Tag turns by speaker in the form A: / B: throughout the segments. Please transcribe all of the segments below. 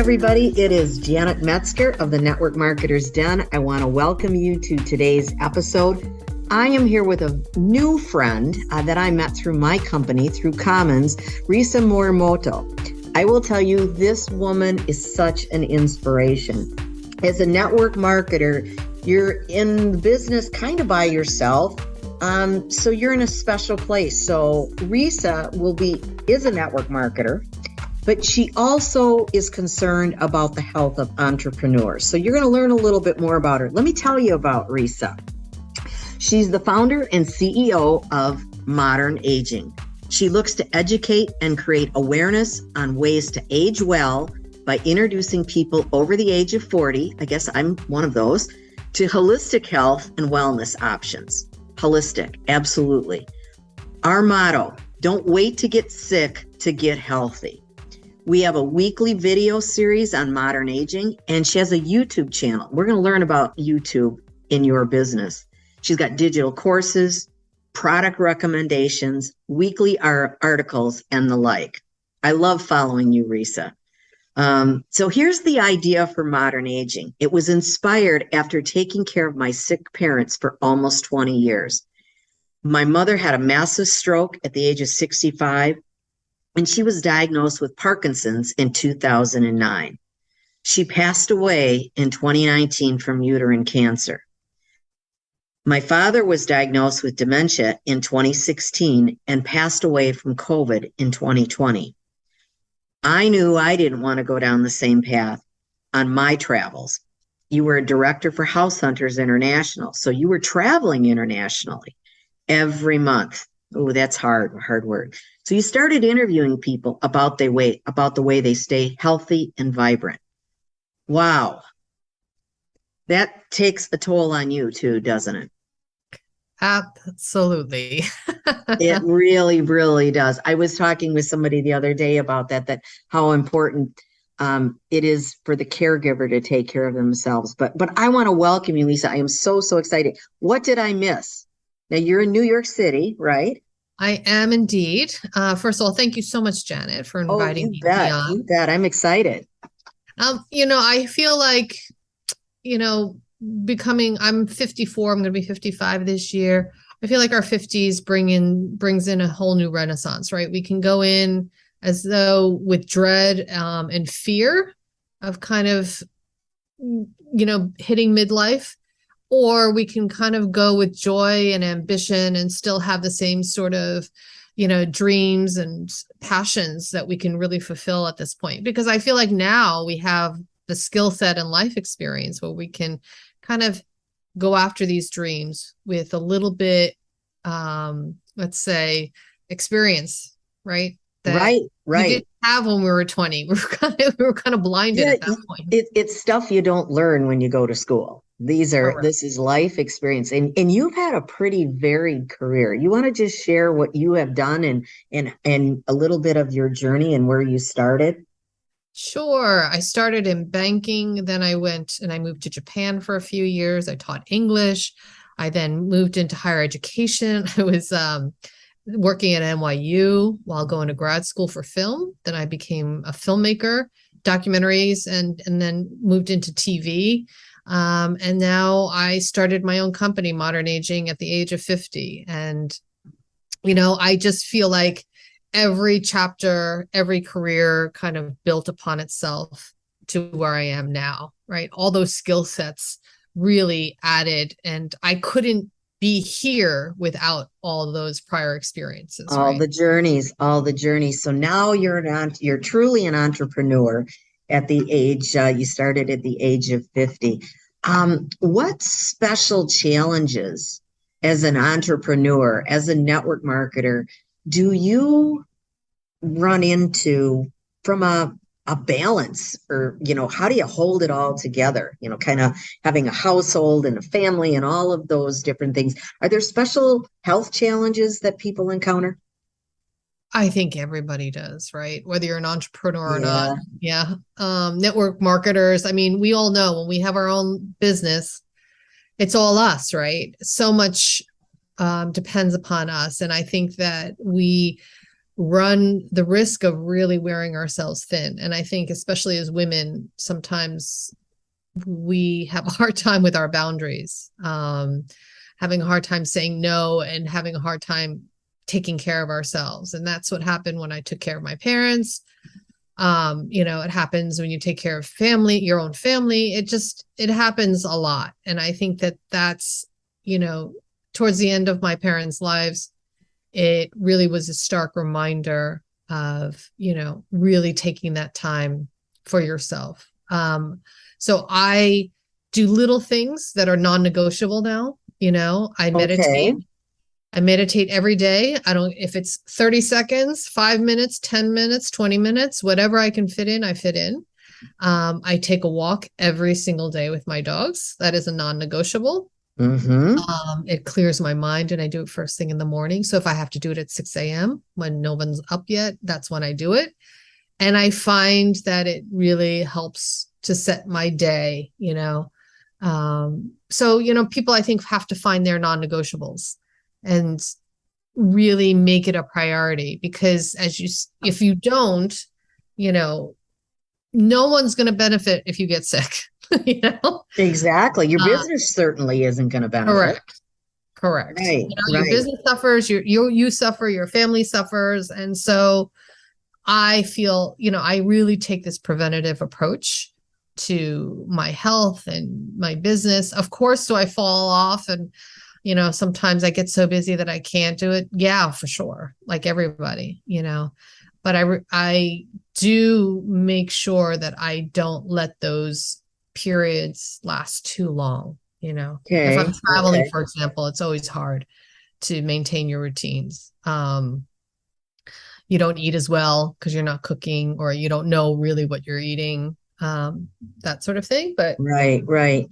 A: everybody. It is Janet Metzger of the Network Marketers Den. I want to welcome you to today's episode. I am here with a new friend that I met through my company, through Commons, Risa Morimoto. I will tell you, this woman is such an inspiration. As a network marketer, you're in the business kind of by yourself. So you're in a special place. So Risa is a network marketer, but she also is concerned about the health of entrepreneurs. So you're going to learn a little bit more about her. Let me tell you about Risa. She's the founder and CEO of Modern Aging. She looks to educate and create awareness on ways to age well by introducing people over the age of 40, I guess I'm one of those, to holistic health and wellness options. Holistic, absolutely. Our motto, don't wait to get sick to get healthy. We have a weekly video series on modern aging, and she has a YouTube channel. We're going to learn about YouTube in your business. She's got digital courses, product recommendations, weekly articles, and the like. I love following you, Risa. So here's the idea for modern aging. It was inspired after taking care of my sick parents for almost 20 years. My mother had a massive stroke at the age of 65. And she was diagnosed with Parkinson's in 2009. She passed away in 2019 from uterine cancer. My father was diagnosed with dementia in 2016 and passed away from COVID in 2020. I knew I didn't want to go down the same path on my travels. You were a director for House Hunters International, so you were traveling internationally every month. Oh, that's hard word. So you started interviewing people about the way they stay healthy and vibrant. Wow. That takes a toll on you too, doesn't it?
B: Absolutely.
A: It really, really does. I was talking with somebody the other day about that how important it is for the caregiver to take care of themselves. But I want to welcome you, Lisa. I am so excited. What did I miss? Now, you're in New York City, right?
B: I am indeed. First of all, thank you so much, Janet, for inviting me on.
A: You bet. I'm excited.
B: I feel like, I'm 54, I'm going to be 55 this year. I feel like our 50s brings in a whole new renaissance, right? We can go in as though with dread and fear of kind of, hitting midlife. Or we can kind of go with joy and ambition and still have the same sort of, dreams and passions that we can really fulfill at this point. Because I feel like now we have the skill set and life experience where we can kind of go after these dreams with a little bit, let's say, experience, right?
A: Right.
B: We didn't have when we were 20. We were kind of blinded at that point.
A: It's stuff you don't learn when you go to school. This is life experience. And you've had a pretty varied career. You want to just share what you have done and a little bit of your journey and where you started?
B: Sure. I started in banking. Then I went and I moved to Japan for a few years. I taught English. I then moved into higher education. I was working at NYU while going to grad school for film. Then I became a filmmaker, documentaries, and then moved into TV. And now I started my own company, Modern Aging, at the age of 50. And, I just feel like every chapter, every career kind of built upon itself to where I am now, right? All those skill sets really added, and I couldn't be here without all those prior experiences.
A: All the journeys. So now you're truly an entrepreneur at the age, you started at the age of 50. What special challenges as an entrepreneur, as a network marketer, do you run into from a balance, or, how do you hold it all together? Kind of having a household and a family and all of those different things. Are there special health challenges that people encounter?
B: I think everybody does, right? Whether you're an entrepreneur or not. Yeah. Network marketers. I mean, we all know when we have our own business, it's all us, right? So much depends upon us. And I think that we run the risk of really wearing ourselves thin. And I think especially as women, sometimes we have a hard time with our boundaries, having a hard time saying no and having a hard time taking care of ourselves. And that's what happened when I took care of my parents. It happens when you take care of family, your own family. It happens a lot. And I think that's, towards the end of my parents' lives, it really was a stark reminder of, really taking that time for yourself. So I do little things that are non-negotiable now. I meditate.
A: Okay.
B: I meditate every day. If it's 30 seconds, 5 minutes, 10 minutes, 20 minutes, whatever I can fit in, I fit in. I take a walk every single day with my dogs. That is a non-negotiable. It clears my mind, and I do it first thing in the morning. So if I have to do it at 6 a.m. when no one's up yet, that's when I do it. And I find that it really helps to set my day, So, people I think have to find their non-negotiables and really make it a priority, because if you don't, no one's going to benefit if you get sick,
A: Exactly. Your business certainly isn't going to benefit.
B: Correct.
A: Right.
B: Your business suffers, you suffer, your family suffers. And so I feel, I really take this preventative approach to my health and my business. Of course, do I fall off and, sometimes I get so busy that I can't do it? Yeah, for sure. Like everybody, but I do make sure that I don't let those periods last too long.
A: Okay.
B: If I'm traveling, for example, it's always hard to maintain your routines. You don't eat as well because you're not cooking, or you don't know really what you're eating, that sort of thing. But
A: Right.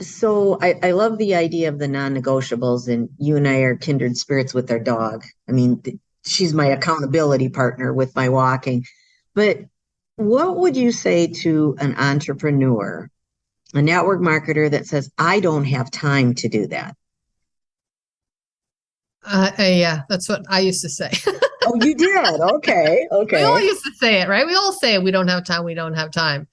A: So I love the idea of the non-negotiables, and you and I are kindred spirits with our dog. I mean, she's my accountability partner with my walking. But what would you say to an entrepreneur, a network marketer that says, I don't have time to do that?
B: Yeah, that's what I used to say.
A: Oh, you did? Okay.
B: We all used to say it, right? We all say we don't have time. We don't have time.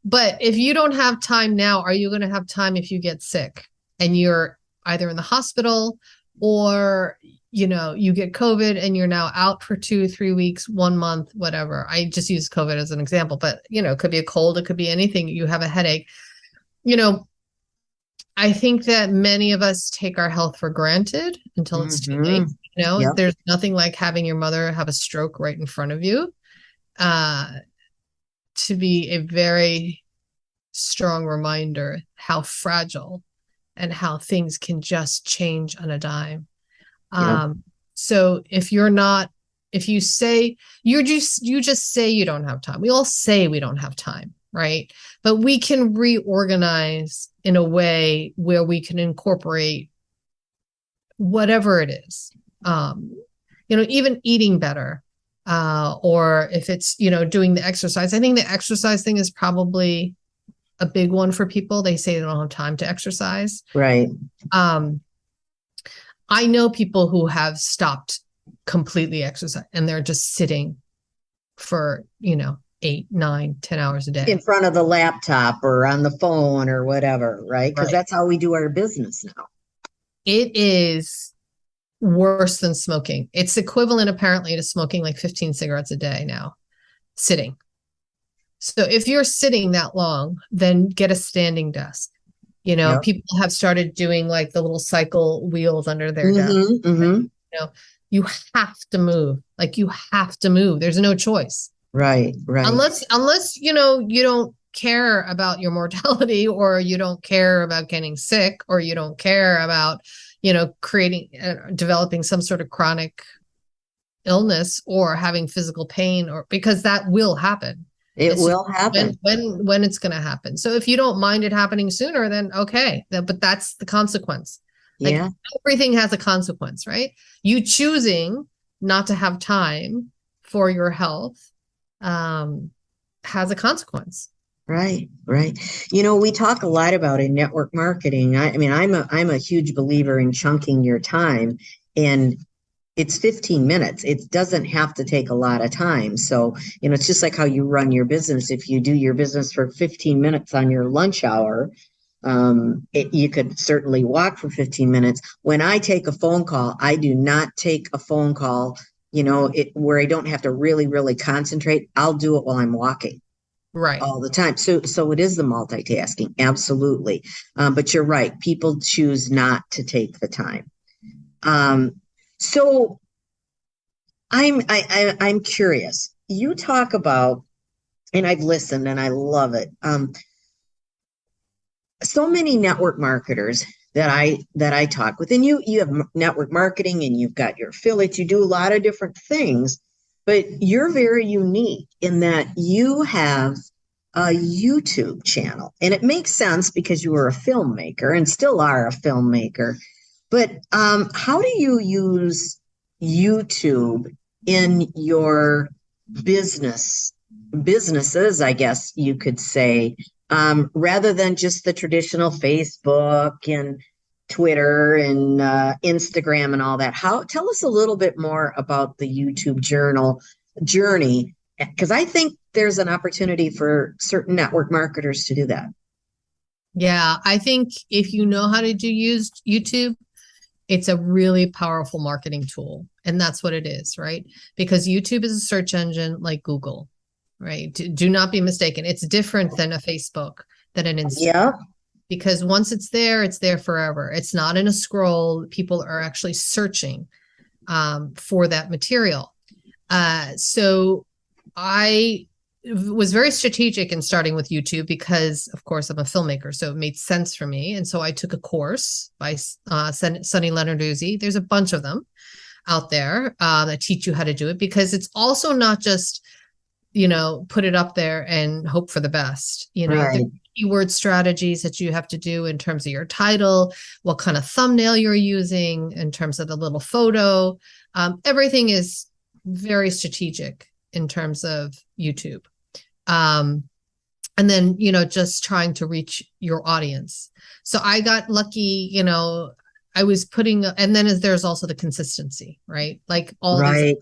B: But if you don't have time now, are you going to have time if you get sick and you're either in the hospital, or, you get COVID and you're now out for 2-3 weeks, 1 month, whatever. I just use COVID as an example, but, it could be a cold. It could be anything. You have a headache. I think that many of us take our health for granted until it's too late.
A: Yep.
B: There's nothing like having your mother have a stroke right in front of you. To be a very strong reminder how fragile and how things can just change on a dime.
A: Yep.
B: So if you say you just say you don't have time. We all say we don't have time, right? But we can reorganize in a way where we can incorporate whatever it is. Even eating better. Or if it's, doing the exercise. I think the exercise thing is probably a big one for people. They say they don't have time to exercise.
A: Right.
B: I know people who have stopped completely exercise and they're just sitting for, 8, 9, 10 hours a day.
A: In front of the laptop or on the phone or whatever, right? Because that's how we do our business now.
B: It is worse than smoking. It's equivalent apparently to smoking like 15 cigarettes a day now, sitting. So if you're sitting that long, then get a standing desk.
A: Yep.
B: People have started doing like the little cycle wheels under their desk. You have to move. Like you have to move. There's no choice.
A: Right.
B: Unless you don't care about your mortality, or you don't care about getting sick, or you don't care about developing some sort of chronic illness or having physical pain, or because that will happen.
A: It will happen
B: when it's going to happen. So if you don't mind it happening sooner, then okay, but that's the consequence.
A: Yeah.
B: Like everything has a consequence, right? You choosing not to have time for your health has a consequence.
A: Right. We talk a lot about in network marketing. I'm a huge believer in chunking your time, and it's 15 minutes. It doesn't have to take a lot of time. So, it's just like how you run your business. If you do your business for 15 minutes on your lunch hour, you could certainly walk for 15 minutes. When I take a phone call, I do not take a phone call, where I don't have to really, really concentrate. I'll do it while I'm walking
B: Right.
A: all the time. So it is the multitasking. Absolutely. But you're right. People choose not to take the time. So I'm curious. You talk about, and I've listened and I love it. So many network marketers that I talk with, and you have network marketing and you've got your affiliates, you do a lot of different things, but you're very unique in that you have a YouTube channel. And it makes sense because you were a filmmaker and still are a filmmaker. But how do you use YouTube in your businesses, I guess you could say, rather than just the traditional Facebook and Twitter and Instagram and all that? Tell us a little bit more about the YouTube journey, because I think there's an opportunity for certain network marketers to do that.
B: Yeah, I think if you know how to use YouTube, it's a really powerful marketing tool. And that's what it is, right? Because YouTube is a search engine like Google, right? Do not be mistaken. It's different than a Facebook, than an Instagram.
A: Yeah.
B: Because once it's there forever. It's not in a scroll. People are actually searching for that material. So I was very strategic in starting with YouTube because, of course, I'm a filmmaker, so it made sense for me. And so I took a course by Sunny Lenarduzzi. There's a bunch of them out there that teach you how to do it, because it's also not just, put it up there and hope for the best.
A: Right.
B: The keyword strategies that you have to do in terms of your title, what kind of thumbnail you're using, in terms of the little photo. Everything is very strategic in terms of YouTube. And then, just trying to reach your audience. So I got lucky, I was and then there's also the consistency, right? Like all these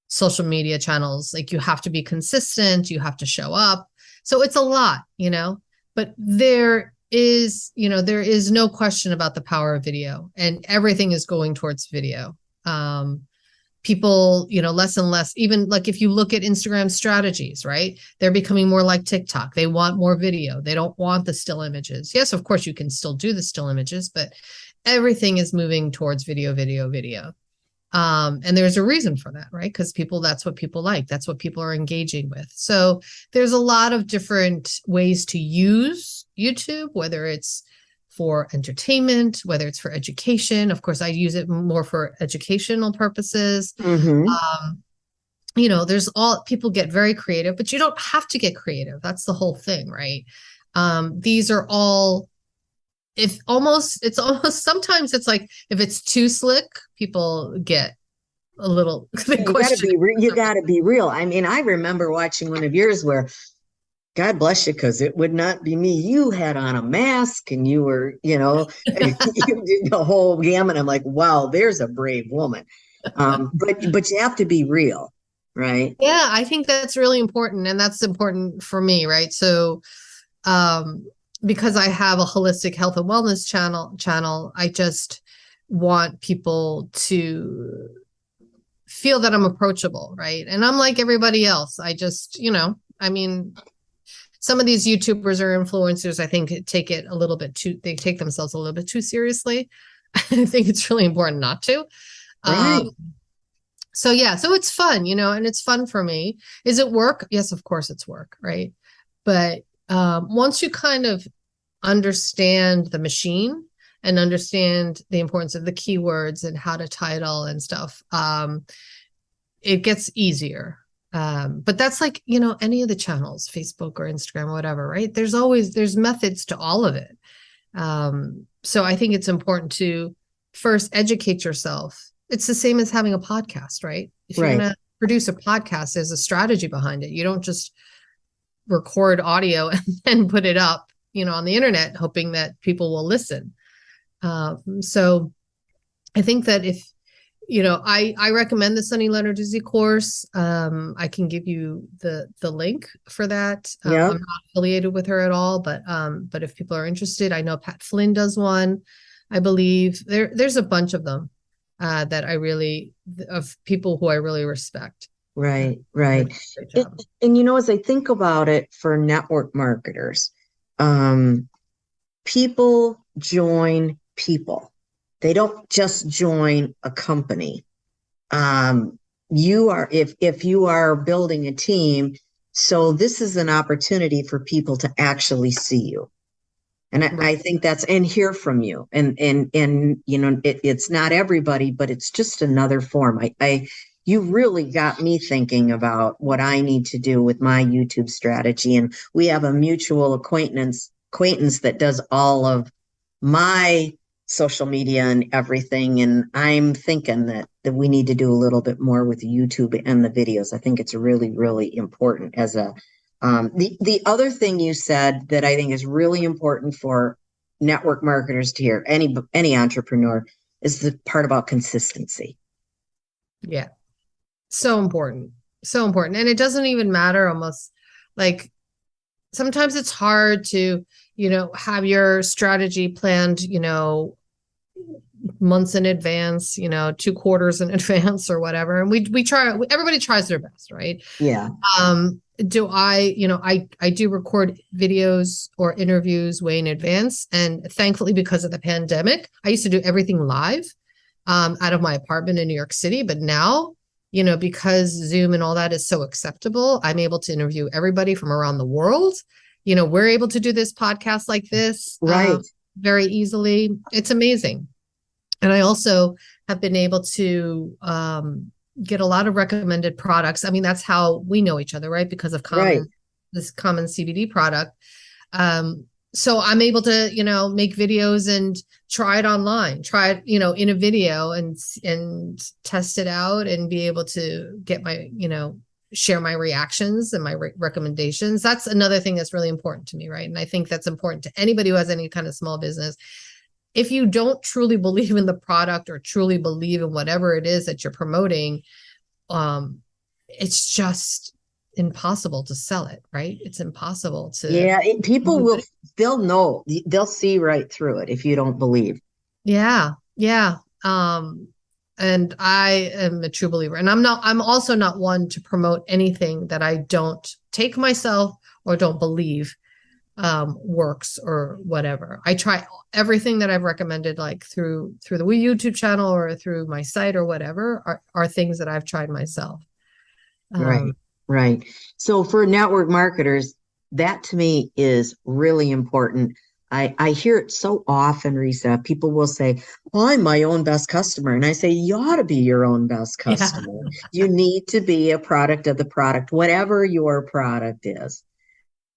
B: social media channels, like you have to be consistent, you have to show up. So it's a lot, but there is no question about the power of video, and everything is going towards video. People, less and less, even like if you look at Instagram strategies, right? They're becoming more like TikTok. They want more video. They don't want the still images. Yes, of course, you can still do the still images, but everything is moving towards video. And there's a reason for that, right? Because that's what people like. That's what people are engaging with. So there's a lot of different ways to use YouTube, whether it's for entertainment, whether it's for education. Of course, I use it more for educational purposes.
A: Mm-hmm.
B: There's people get very creative, but you don't have to get creative. That's the whole thing, right? These are all, it's almost sometimes it's like, if it's too slick, people get a little question.
A: You gotta be real. I mean, I remember watching one of yours where, God bless you, because it would not be me. You had on a mask and you were, you did the whole gamut. I'm like, wow, there's a brave woman. But you have to be real, right?
B: Yeah, I think that's really important. And that's important for me, right? So because I have a holistic health and wellness channel, I just want people to feel that I'm approachable, right? And I'm like everybody else. I just, some of these YouTubers or influencers, I think, they take themselves a little bit too seriously. I think it's really important not to.
A: Right.
B: So it's fun, and it's fun for me. Is it work? Yes, of course it's work, right? But once you kind of understand the machine and understand the importance of the keywords and how to title and stuff, it gets easier. But that's like, any of the channels, Facebook or Instagram or whatever, right? There's methods to all of it. So I think it's important to first educate yourself. It's the same as having a podcast, right? If you're going to produce a podcast, there's a strategy behind it. You don't just record audio and then put it up, on the internet, hoping that people will listen. So I think that I recommend the Sunny Lenarduzzi course. I can give you the link for that.
A: Yeah.
B: I'm not affiliated with her at all, but if people are interested, I know Pat Flynn does one. I believe there's a bunch of them that of people who I really respect.
A: Right,
B: They
A: right.
B: do a great job.
A: As I think about it for network marketers, um, people join people. They don't just join a company. If you are building a team, so this is an opportunity for people to actually see you. And I
B: Right.
A: think and hear from you. It's not everybody, but it's just another form. You really got me thinking about what I need to do with my YouTube strategy. And we have a mutual acquaintance that does all of my social media and everything. And I'm thinking that we need to do a little bit more with YouTube and the videos. I think it's really, really important as the other thing you said that I think is really important for network marketers to hear, any entrepreneur, is the part about consistency.
B: Yeah. So important. So important. And it doesn't even matter almost like sometimes it's hard to, have your strategy planned, months in advance, 2 quarters in advance or whatever. And we try, everybody tries their best, right?
A: Yeah.
B: Do I do record videos or interviews way in advance. And thankfully, because of the pandemic, I used to do everything live out of my apartment in New York City. But now, because Zoom and all that is so acceptable, I'm able to interview everybody from around the world. We're able to do this podcast like this
A: Right.
B: very easily. It's amazing. And I also have been able to get a lot of recommended products. I mean, that's how we know each other, right? Because of
A: Right.
B: this common CBD product. So I'm able to, make videos and try it online, try it, in a video and test it out and be able to get my, share my reactions and my recommendations. That's another thing that's really important to me, right? And I think that's important to anybody who has any kind of small business. If you don't truly believe in the product or truly believe in whatever it is that you're promoting, it's just impossible to sell it, right? It's impossible to.
A: Yeah. They'll know, they'll see right through it if you don't believe.
B: Yeah. Yeah. And I am a true believer. And I'm also not one to promote anything that I don't take myself or don't believe works or whatever. I try everything that I've recommended, like through the YouTube channel or through my site or whatever, are things that I've tried myself.
A: Right. Right. So for network marketers, that to me is really important. I hear it so often, Risa. People will say, "Oh, I'm my own best customer." And I say, you ought to be your own best
B: Yeah.
A: customer. You need to be a product of the product, whatever your product is.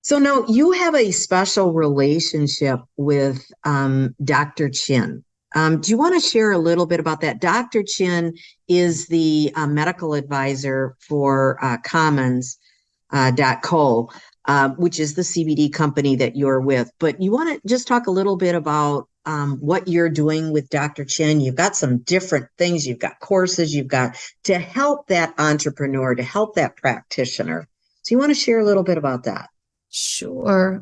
A: So now you have a special relationship with Dr. Chen. Do you want to share a little bit about that? Dr. Chen is the medical advisor for Commons.co, which is the CBD company that you're with. But you want to just talk a little bit about what you're doing with Dr. Chen. You've got some different things. You've got courses. You've got to help that entrepreneur, to help that practitioner. So you want to share a little bit about that?
B: Sure.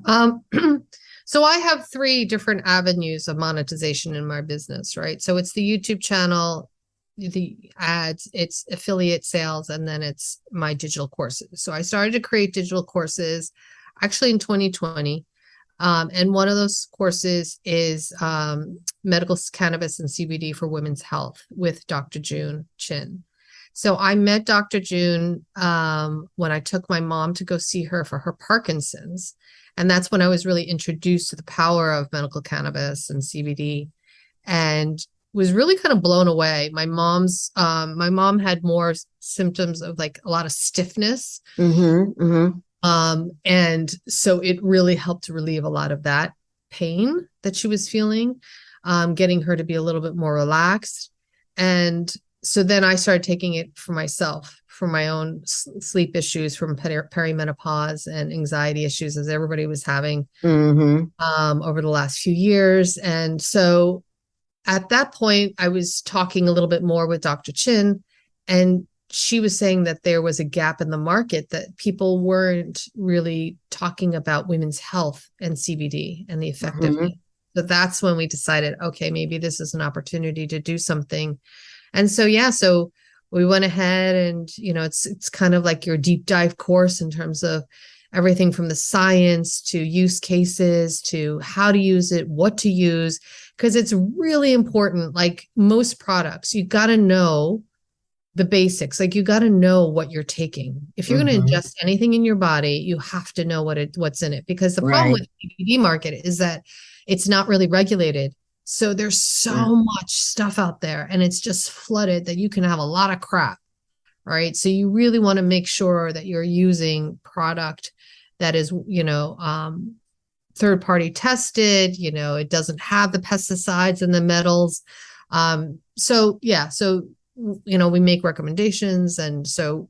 B: So I have 3 different avenues of monetization in my business, right? So it's the YouTube channel, the ads, it's affiliate sales, and then it's my digital courses. So I started to create digital courses actually in 2020. And one of those courses is medical cannabis and CBD for women's health with Dr. June Chen. So I met Dr. June when I took my mom to go see her for her Parkinson's. And that's when I was really introduced to the power of medical cannabis and CBD and was really kind of blown away. My mom had more symptoms of like a lot of stiffness.
A: Mm-hmm, mm-hmm.
B: And so it really helped to relieve a lot of that pain that she was feeling, getting her to be a little bit more relaxed. And so then I started taking it for myself, for my own sleep issues from perimenopause and anxiety issues as everybody was having over the last few years. And so at that point, I was talking a little bit more with Dr. Chen, and she was saying that there was a gap in the market, that people weren't really talking about women's health and CBD and the effectiveness. So that's when we decided, okay, maybe this is an opportunity to do something. And so, yeah, so we went ahead and, it's kind of like your deep dive course in terms of everything from the science to use cases to how to use it, what to use, because it's really important. Like most products, you got to know the basics. Like you got to know what you're taking. If you're going to ingest anything in your body, you have to know what's in it, because the problem with the CBD market is that it's not really regulated. So there's so much stuff out there, and it's just flooded that you can have a lot of crap, right? So you really want to make sure that you're using product that is, third party tested, it doesn't have the pesticides and the metals. So we make recommendations. And so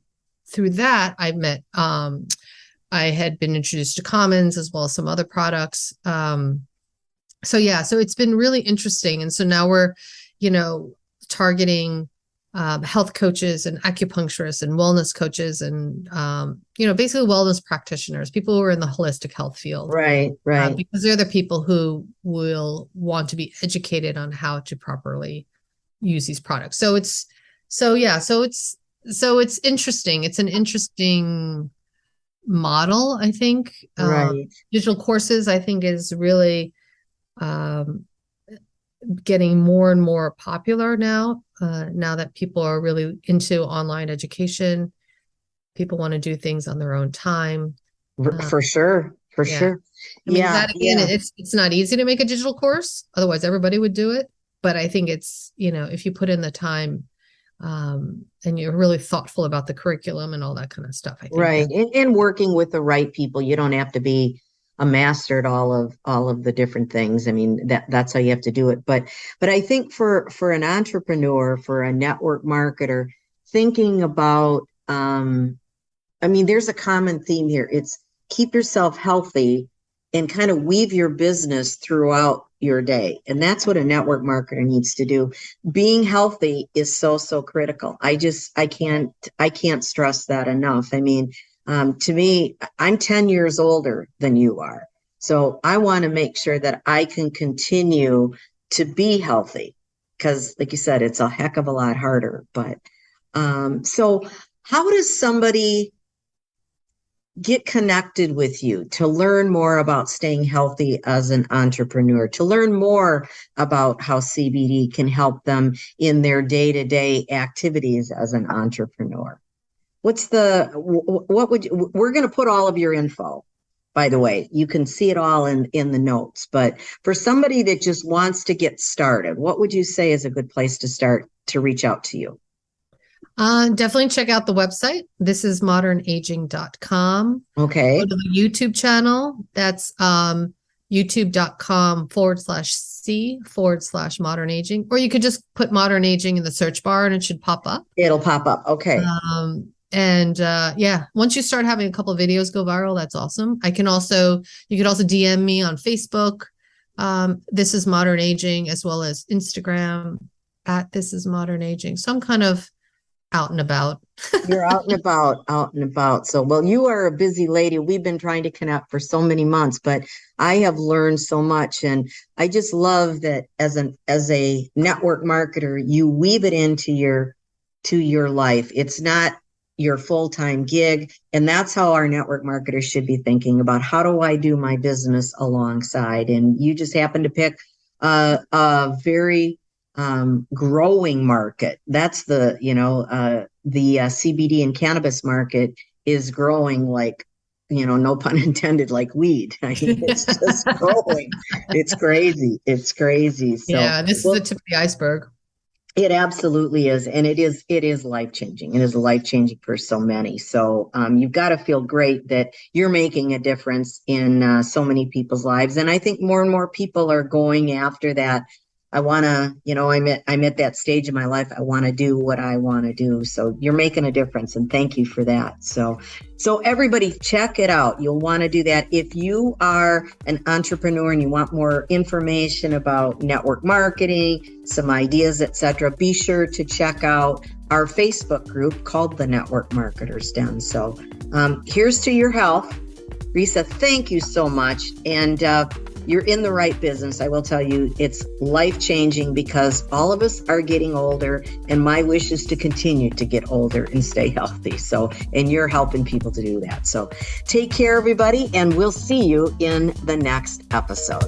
B: through that, I met, I had been introduced to Commons as well as some other products. So it's been really interesting. And so now we're, targeting health coaches and acupuncturists and wellness coaches and, basically wellness practitioners, people who are in the holistic health field.
A: Right.
B: Because they're the people who will want to be educated on how to properly use these products. So it's interesting. It's an interesting model, I think. Digital courses, I think, is really getting more and more popular now. Now that people are really into online education, people want to do things on their own time.
A: For sure.
B: I mean, it's not easy to make a digital course. Otherwise, everybody would do it. But I think it's, if you put in the time and you're really thoughtful about the curriculum and all that kind of stuff. I think
A: and working with the right people. You don't have to be a master at all of the different things. I mean, that's how you have to do it. But I think for an entrepreneur, for a network marketer, thinking about, there's a common theme here. It's keep yourself healthy and kind of weave your business throughout your day. And that's what a network marketer needs to do. Being healthy is so critical. I can't stress that enough. I mean, to me, I'm 10 years older than you are. So I want to make sure that I can continue to be healthy, because like you said, it's a heck of a lot harder. But so how does somebody get connected with you to learn more about staying healthy as an entrepreneur, to learn more about how CBD can help them in their day-to-day activities as an entrepreneur? We're going to put all of your info, by the way. You can see it all in the notes. But for somebody that just wants to get started, what would you say is a good place to start to reach out to you?
B: Definitely check out the website. This is modernaging.com.
A: Okay.
B: Go to the YouTube channel. That's youtube.com/C/modern aging. Or you could just put modern aging in the search bar and it should pop up.
A: It'll pop up. Okay.
B: Once you start having a couple of videos go viral, that's awesome. You could also DM me on Facebook. This is Modern Aging, as well as Instagram at This is Modern Aging. So I'm kind of out and about.
A: You're out and about. So, well, you are a busy lady. We've been trying to connect for so many months, but I have learned so much. And I just love that as a network marketer, you weave it into your life. It's not your full-time gig. And that's how our network marketers should be thinking about, how do I do my business alongside? And you just happen to pick a very growing market. That's the CBD and cannabis market is growing like, no pun intended, like weed. I mean, it's just growing. It's crazy. So,
B: yeah, this is the tip of the iceberg.
A: It absolutely is. And it is life-changing. It is life-changing for so many. So you've got to feel great that you're making a difference in so many people's lives. And I think more and more people are going after that I want to, I'm at that stage in my life. I want to do what I want to do. So you're making a difference, and thank you for that. So everybody check it out. You'll want to do that. If you are an entrepreneur and you want more information about network marketing, some ideas, etc., be sure to check out our Facebook group called the Network Marketers Den. So here's to your health. Risa, thank you so much. And you're in the right business. I will tell you, it's life-changing because all of us are getting older, and my wish is to continue to get older and stay healthy. So, and you're helping people to do that. So take care, everybody, and we'll see you in the next episode.